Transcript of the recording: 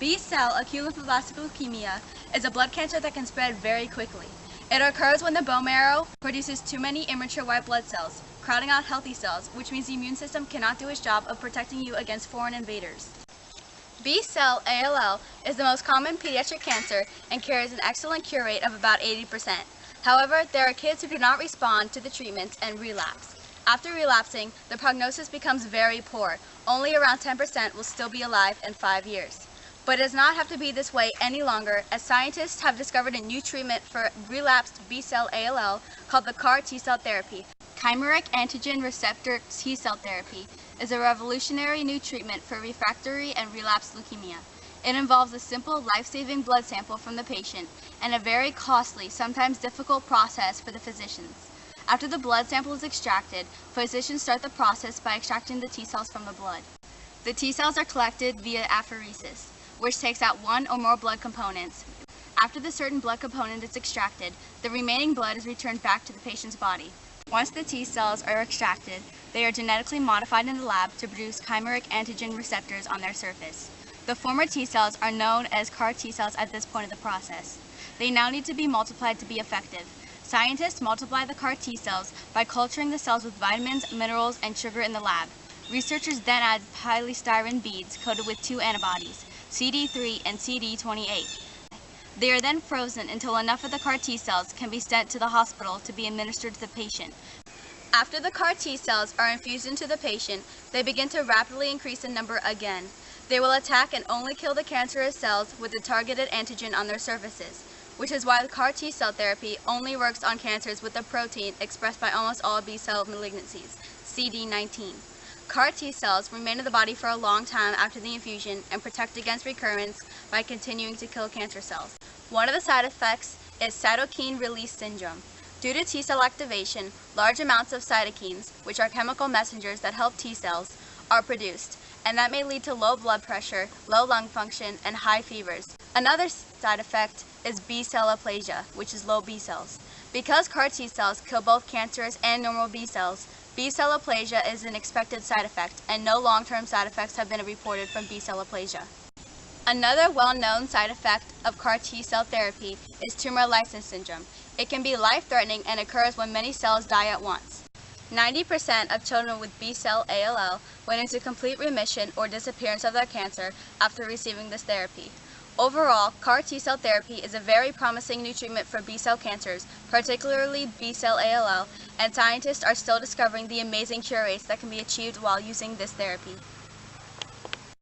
B-cell acute lymphoblastic leukemia is a blood cancer that can spread very quickly. It occurs when the bone marrow produces too many immature white blood cells, crowding out healthy cells, which means the immune system cannot do its job of protecting you against foreign invaders. B-cell ALL is the most common pediatric cancer and carries an excellent cure rate of about 80%. However, there are kids who do not respond to the treatments and relapse. After relapsing, the prognosis becomes very poor. Only around 10% will still be alive in 5 years. But it does not have to be this way any longer, as scientists have discovered a new treatment for relapsed B-cell ALL called the CAR T-cell therapy. Chimeric antigen receptor T-cell therapy is a revolutionary new treatment for refractory and relapsed leukemia. It involves a simple, life-saving blood sample from the patient and a very costly, sometimes difficult process for the physicians. After the blood sample is extracted, physicians start the process by extracting the T-cells from the blood. The T-cells are collected via apheresis, which takes out one or more blood components. After the certain blood component is extracted, the remaining blood is returned back to the patient's body. Once the T-cells are extracted, they are genetically modified in the lab to produce chimeric antigen receptors on their surface. The former T-cells are known as CAR T-cells at this point of the process. They now need to be multiplied to be effective. Scientists multiply the CAR T-cells by culturing the cells with vitamins, minerals, and sugar in the lab. Researchers then add polystyrene beads coated with two antibodies, CD3 and CD28. They are then frozen until enough of the CAR T-cells can be sent to the hospital to be administered to the patient. After the CAR T-cells are infused into the patient, they begin to rapidly increase in number again. They will attack and only kill the cancerous cells with the targeted antigen on their surfaces, which is why the CAR T-cell therapy only works on cancers with a protein expressed by almost all B-cell malignancies, CD19. CAR T-cells remain in the body for a long time after the infusion and protect against recurrence by continuing to kill cancer cells. One of the side effects is cytokine release syndrome. Due to T-cell activation, large amounts of cytokines, which are chemical messengers that help T-cells, are produced, and that may lead to low blood pressure, low lung function, and high fevers. Another side effect is B-cell aplasia, which is low B cells. Because CAR T-cells kill both cancerous and normal B cells, B-cell aplasia is an expected side effect, and no long-term side effects have been reported from B-cell aplasia. Another well-known side effect of CAR T-cell therapy is tumor lysis syndrome. It can be life-threatening and occurs when many cells die at once. 90% of children with B-cell ALL went into complete remission or disappearance of their cancer after receiving this therapy. Overall, CAR T-cell therapy is a very promising new treatment for B-cell cancers, particularly B-cell ALL, and scientists are still discovering the amazing cure rates that can be achieved while using this therapy.